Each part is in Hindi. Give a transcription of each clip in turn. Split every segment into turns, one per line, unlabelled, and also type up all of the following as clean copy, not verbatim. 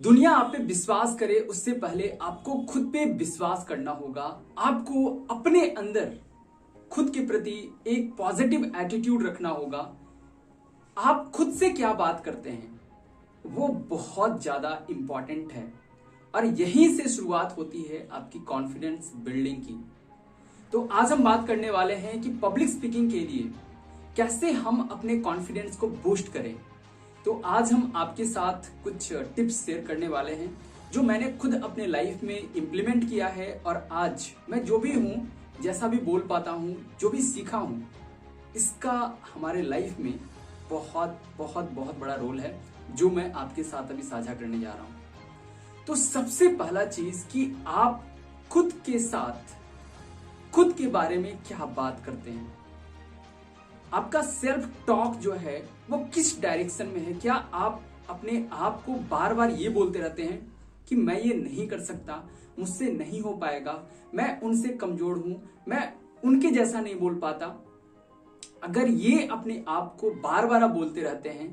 दुनिया आप पे विश्वास करे उससे पहले आपको खुद पे विश्वास करना होगा। आपको अपने अंदर खुद के प्रति एक पॉजिटिव एटीट्यूड रखना होगा। आप खुद से क्या बात करते हैं वो बहुत ज्यादा इंपॉर्टेंट है और यहीं से शुरुआत होती है आपकी कॉन्फिडेंस बिल्डिंग की। तो आज हम बात करने वाले हैं कि पब्लिक स्पीकिंग के लिए कैसे हम अपने कॉन्फिडेंस को बूस्ट करें। तो आज हम आपके साथ कुछ टिप्स शेयर करने वाले हैं जो मैंने खुद अपने लाइफ में इम्प्लीमेंट किया है और आज मैं जो भी हूँ, जैसा भी बोल पाता हूँ, जो भी सीखा हूँ, इसका हमारे लाइफ में बहुत बहुत बहुत बड़ा रोल है जो मैं आपके साथ अभी साझा करने जा रहा हूँ। तो सबसे पहला चीज कि आप खुद के साथ खुद के बारे में क्या बात करते हैं। आपका सेल्फ टॉक जो है वो किस डायरेक्शन में है। क्या आप अपने आप को बार बार ये बोलते रहते हैं कि मैं ये नहीं कर सकता, मुझसे नहीं हो पाएगा, मैं उनसे कमजोर हूं, मैं उनके जैसा नहीं बोल पाता। अगर ये अपने आप को बार बार आप बोलते रहते हैं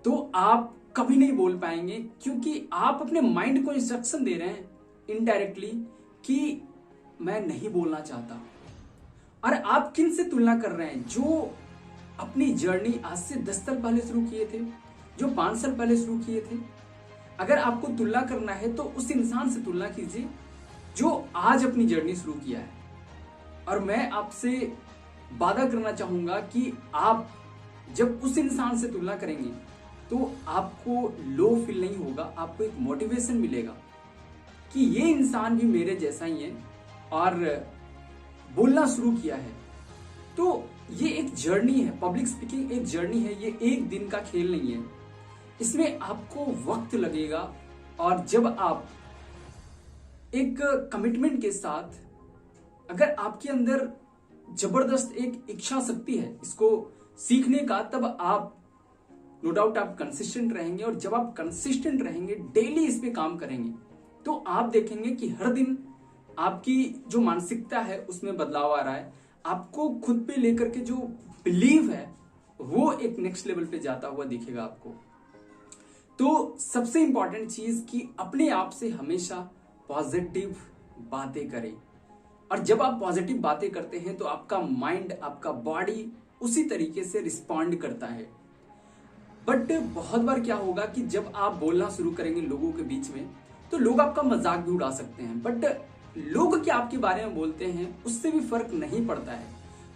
तो आप कभी नहीं बोल पाएंगे, क्योंकि आप अपने माइंड को इंस्ट्रक्शन दे रहे हैं इनडायरेक्टली कि मैं नहीं बोलना चाहता। और आप किन से तुलना कर रहे हैं? जो अपनी जर्नी आज से 10 साल पहले शुरू किए थे, जो 5 साल पहले शुरू किए थे। अगर आपको तुलना करना है तो उस इंसान से तुलना कीजिए जो आज अपनी जर्नी शुरू किया है। और मैं आपसे वादा करना चाहूंगा कि आप जब उस इंसान से तुलना करेंगे तो आपको लो फील नहीं होगा, आपको एक मोटिवेशन मिलेगा कि ये इंसान भी मेरे जैसा ही है और बोलना शुरू किया है। तो ये एक जर्नी है, पब्लिक स्पीकिंग एक जर्नी है, ये एक दिन का खेल नहीं है। इसमें आपको वक्त लगेगा और जब आप एक कमिटमेंट के साथ, अगर आपके अंदर जबरदस्त एक इच्छा शक्ति है इसको सीखने का, तब आप नो डाउट आप कंसिस्टेंट रहेंगे। और जब आप कंसिस्टेंट रहेंगे, डेली इस पे काम करेंगे, तो आप देखेंगे कि हर दिन आपकी जो मानसिकता है उसमें बदलाव आ रहा है। आपको खुद पे लेकर के जो बिलीव है वो एक नेक्स्ट लेवल पे जाता हुआ दिखेगा आपको। तो सबसे इंपॉर्टेंट चीज कि अपने आप से हमेशा पॉजिटिव बातें करें। और जब आप पॉजिटिव बातें करते हैं तो आपका माइंड, आपका बॉडी उसी तरीके से रिस्पॉन्ड करता है। बट बहुत बार क्या होगा कि जब आप बोलना शुरू करेंगे लोगों के बीच में तो लोग आपका मजाक भी उड़ा सकते हैं। बट लोग क्या आपके बारे में बोलते हैं उससे भी फर्क नहीं पड़ता है।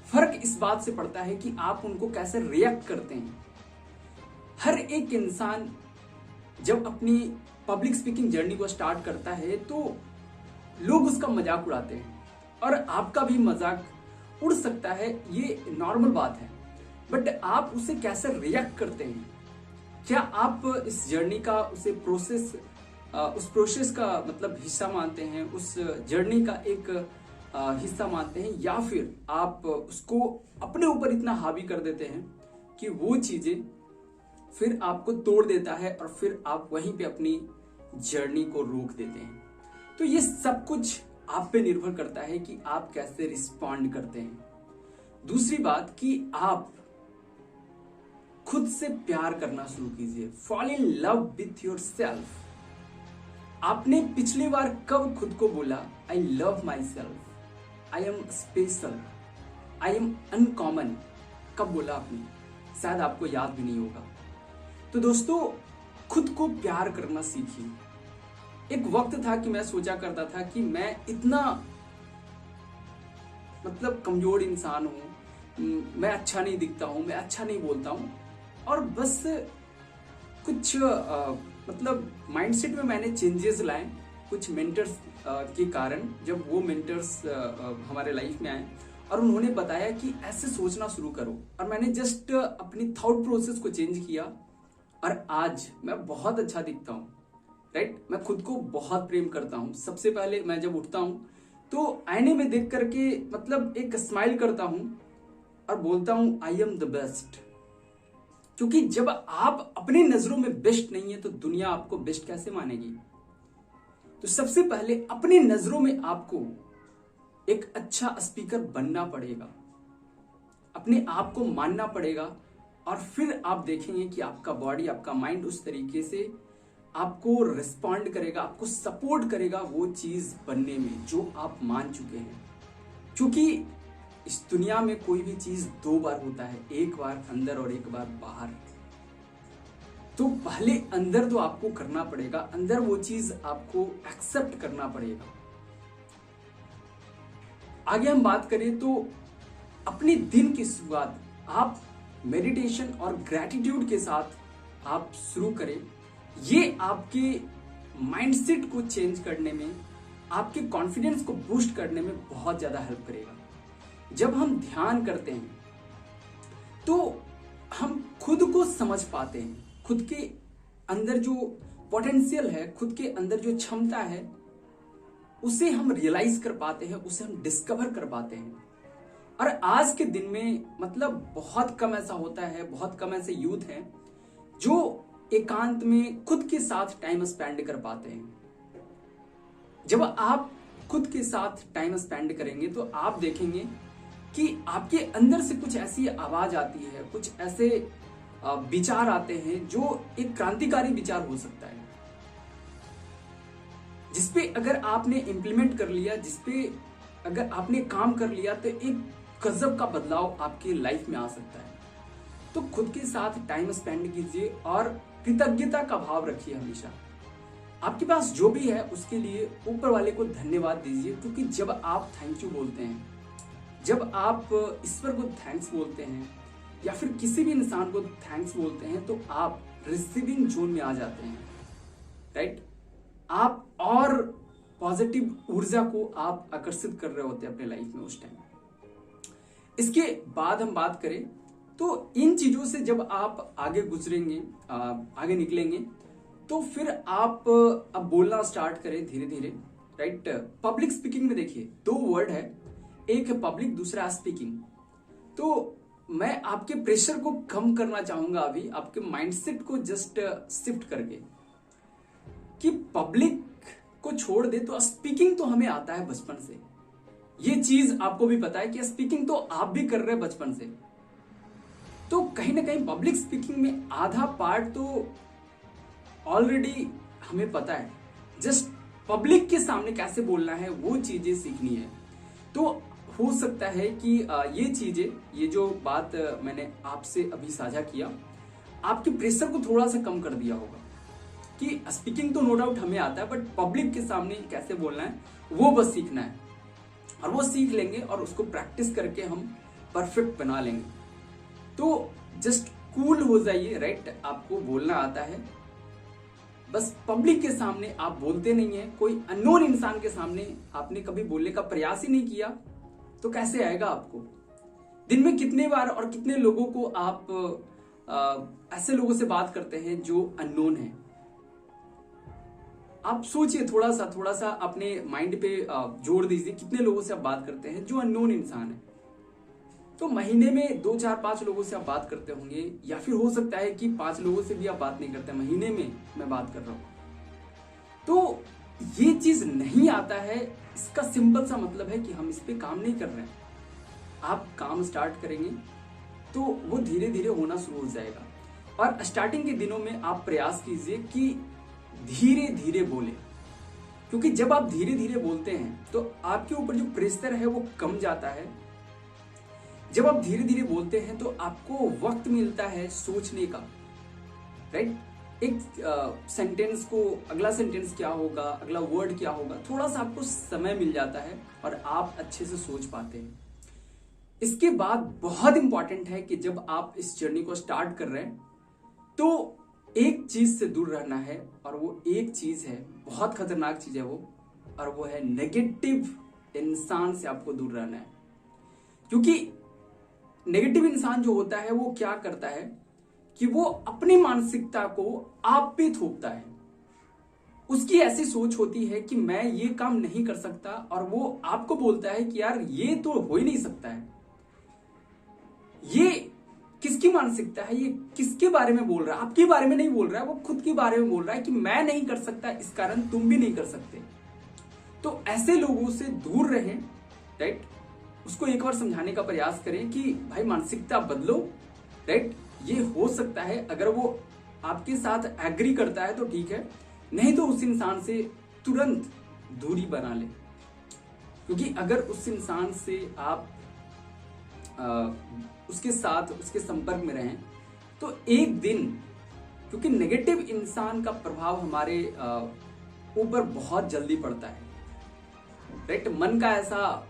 फर्क इस बात से पड़ता है कि आप उनको कैसे रिएक्ट करते हैं। हर एक इंसान जब अपनी पब्लिक स्पीकिंग जर्नी को स्टार्ट करता है तो लोग उसका मजाक उड़ाते हैं और आपका भी मजाक उड़ सकता है, ये नॉर्मल बात है। बट आप उसे कैसे रिएक्ट करते हैं? क्या आप इस जर्नी का उस प्रोसेस का मतलब हिस्सा मानते हैं, उस जर्नी का एक हिस्सा मानते हैं, या फिर आप उसको अपने ऊपर इतना हावी कर देते हैं कि वो चीजें फिर आपको तोड़ देता है और फिर आप वहीं पे अपनी जर्नी को रोक देते हैं। तो ये सब कुछ आप पे निर्भर करता है कि आप कैसे रिस्पॉन्ड करते हैं। दूसरी बात कि आप खुद से प्यार करना शुरू कीजिए। Fall in love with your self. आपने पिछली बार कब खुद को बोला I love my self, I am special, I am uncommon? कब बोला आपने? शायद आपको याद भी नहीं होगा। तो दोस्तों, खुद को प्यार करना सीखिए। एक वक्त था कि मैं सोचा करता था कि मैं इतना मतलब कमजोर इंसान हूं, मैं अच्छा नहीं दिखता हूं, मैं अच्छा नहीं बोलता हूं, और बस कुछ मतलब माइंडसेट में मैंने चेंजेस लाए कुछ मेंटर्स के कारण। जब वो मेंटर्स हमारे लाइफ में आए और उन्होंने बताया कि ऐसे सोचना शुरू करो, और मैंने जस्ट अपनी थॉट प्रोसेस को चेंज किया और आज मैं बहुत अच्छा दिखता हूँ। राइट, मैं खुद को बहुत प्रेम करता हूँ। सबसे पहले मैं जब उठता हूँ तो आईने में देख करके मतलब एक स्माइल करता हूँ और बोलता हूँ आई एम द बेस्ट। क्योंकि जब आप अपनी नजरों में बेस्ट नहीं है तो दुनिया आपको बेस्ट कैसे मानेगी? तो सबसे पहले अपनी नजरों में आपको एक अच्छा स्पीकर बनना पड़ेगा, अपने आप को मानना पड़ेगा, और फिर आप देखेंगे कि आपका बॉडी, आपका माइंड उस तरीके से आपको रिस्पॉन्ड करेगा, आपको सपोर्ट करेगा वो चीज बनने में जो आप मान चुके हैं। क्योंकि इस दुनिया में कोई भी चीज दो बार होता है, एक बार अंदर और एक बार बाहर। तो पहले अंदर तो आपको करना पड़ेगा, अंदर वो चीज आपको एक्सेप्ट करना पड़ेगा। आगे हम बात करें तो अपने दिन की शुरुआत आप मेडिटेशन और ग्रैटिट्यूड के साथ आप शुरू करें। ये आपके माइंडसेट को चेंज करने में, आपके कॉन्फिडेंस को बूस्ट करने में बहुत ज्यादा हेल्प करेगा। जब हम ध्यान करते हैं तो हम खुद को समझ पाते हैं, खुद के अंदर जो पोटेंशियल है, खुद के अंदर जो क्षमता है, उसे हम रियलाइज कर पाते हैं, उसे हम डिस्कवर कर पाते हैं। और आज के दिन में मतलब बहुत कम ऐसा होता है, बहुत कम ऐसे यूथ हैं जो एकांत में खुद के साथ टाइम स्पेंड कर पाते हैं। जब आप खुद के साथ टाइम स्पेंड करेंगे तो आप देखेंगे कि आपके अंदर से कुछ ऐसी आवाज आती है, कुछ ऐसे विचार आते हैं जो एक क्रांतिकारी विचार हो सकता है, जिसपे अगर आपने इंप्लीमेंट कर लिया, जिसपे अगर आपने काम कर लिया तो एक गजब का बदलाव आपकी लाइफ में आ सकता है। तो खुद के साथ टाइम स्पेंड कीजिए और कृतज्ञता का भाव रखिए हमेशा। आपके पास जो भी है उसके लिए ऊपर वाले को धन्यवाद दीजिए, क्योंकि जब आप थैंक यू बोलते हैं, जब आप ईश्वर को थैंक्स बोलते हैं या फिर किसी भी इंसान को थैंक्स बोलते हैं तो आप रिसीविंग जोन में आ जाते हैं, राइट। आप और पॉजिटिव ऊर्जा को आप आकर्षित कर रहे होते हैं अपने लाइफ में उस टाइम। इसके बाद हम बात करें तो इन चीजों से जब आप आगे गुजरेंगे, आगे निकलेंगे, तो फिर आप अब बोलना स्टार्ट करें धीरे धीरे, राइट। पब्लिक स्पीकिंग में देखिए दो वर्ड है, एक है पब्लिक, दूसरा है स्पीकिंग। तो मैं आपके प्रेशर को कम करना चाहूंगा अभी, आपके माइंडसेट को जस्ट शिफ्ट करके, कि पब्लिक को छोड़ दे तो स्पीकिंग तो हमें आता है बचपन से। ये चीज आपको भी पता है कि स्पीकिंग तो आप भी कर रहे हैं बचपन से। तो कहीं ना कहीं पब्लिक स्पीकिंग में आधा पार्ट तो ऑलरेडी हमें पता है, जस्ट पब्लिक के सामने कैसे बोलना है वो चीजें सीखनी है। तो हो सकता है कि ये चीजें, ये जो बात मैंने आपसे अभी साझा किया, आपके प्रेशर को थोड़ा सा कम कर दिया होगा कि स्पीकिंग तो नो डाउट हमें आता है, बट पब्लिक के सामने कैसे बोलना है वो बस सीखना है। और वो सीख लेंगे और उसको प्रैक्टिस करके हम परफेक्ट बना लेंगे। तो जस्ट कूल हो जाइए, राइट। आपको बोलना आता है, बस पब्लिक के सामने आप बोलते नहीं है, कोई अननोन इंसान के सामने आपने कभी बोलने का प्रयास ही नहीं किया तो कैसे आएगा आपको। दिन में कितने बार और कितने लोगों को आप ऐसे लोगों से बात करते हैं जो अननोन है। आप सोचिए, थोड़ा सा अपने माइंड पे जोड़ दीजिए, कितने लोगों से आप बात करते हैं जो अननोन इंसान है। तो महीने में 2 4 5 लोगों से आप बात करते होंगे, या फिर हो सकता है कि 5 लोगों से भी आप बात नहीं करते, महीने में मैं बात कर रहा हूं। तो ये चीज नहीं आता है, इसका सिंपल सा मतलब है कि हम इस पे काम नहीं कर रहे हैं। आप काम स्टार्ट करेंगे तो वो धीरे धीरे होना शुरू हो जाएगा। और स्टार्टिंग के दिनों में आप प्रयास कीजिए कि धीरे धीरे बोले, क्योंकि जब आप धीरे धीरे बोलते हैं तो आपके ऊपर जो प्रेशर है वो कम जाता है। जब आप धीरे धीरे बोलते हैं तो आपको वक्त मिलता है सोचने का, राइट। एक सेंटेंस को, अगला सेंटेंस क्या होगा, अगला वर्ड क्या होगा, थोड़ा सा आपको समय मिल जाता है और आप अच्छे से सोच पाते हैं। इसके बाद बहुत इंपॉर्टेंट है कि जब आप इस जर्नी को स्टार्ट कर रहे हैं तो एक चीज से दूर रहना है, और वो एक चीज है, बहुत खतरनाक चीज है वो, और वो है नेगेटिव इंसान से आपको दूर रहना है। क्योंकि नेगेटिव इंसान जो होता है वो क्या करता है कि वो अपनी मानसिकता को आप पे थोपता है। उसकी ऐसी सोच होती है कि मैं ये काम नहीं कर सकता, और वो आपको बोलता है कि यार ये तो हो ही नहीं सकता है। ये किसकी मानसिकता है, ये किसके बारे में बोल रहा है? आपके बारे में नहीं बोल रहा है, वो खुद के बारे में बोल रहा है कि मैं नहीं कर सकता, इस कारण तुम भी नहीं कर सकते। तो ऐसे लोगों से दूर रहें, राइट। उसको एक बार समझाने का प्रयास करें कि भाई मानसिकता बदलो, राइट। ये हो सकता है, अगर वो आपके साथ एग्री करता है तो ठीक है, नहीं तो उस इंसान से तुरंत दूरी बना ले, क्योंकि अगर उस इंसान से आप उसके साथ उसके संपर्क में रहें तो एक दिन, क्योंकि नेगेटिव इंसान का प्रभाव हमारे ऊपर बहुत जल्दी पड़ता है, राइट। मन का ऐसा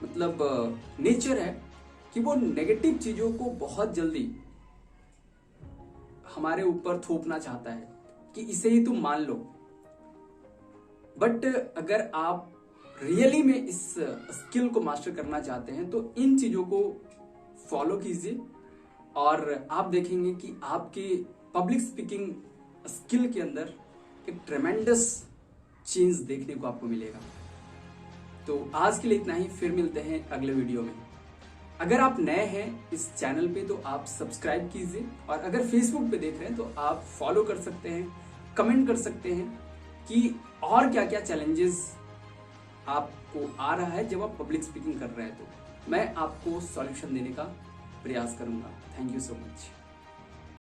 मतलब नेचर है कि वो नेगेटिव चीजों को बहुत जल्दी हमारे ऊपर थोपना चाहता है कि इसे ही तुम मान लो। बट अगर आप रियली में इस स्किल को मास्टर करना चाहते हैं तो इन चीजों को फॉलो कीजिए और आप देखेंगे कि आपकी पब्लिक स्पीकिंग स्किल के अंदर एक ट्रेमेंडस चेंज देखने को आपको मिलेगा। तो आज के लिए इतना ही, फिर मिलते हैं अगले वीडियो में। अगर आप नए हैं इस चैनल पे तो आप सब्सक्राइब कीजिए, और अगर फेसबुक पे देख रहे हैं तो आप फॉलो कर सकते हैं, कमेंट कर सकते हैं कि और क्या क्या चैलेंजेस आपको आ रहा है जब आप पब्लिक स्पीकिंग कर रहे हैं, तो मैं आपको सॉल्यूशन देने का प्रयास करूंगा। Thank you so much.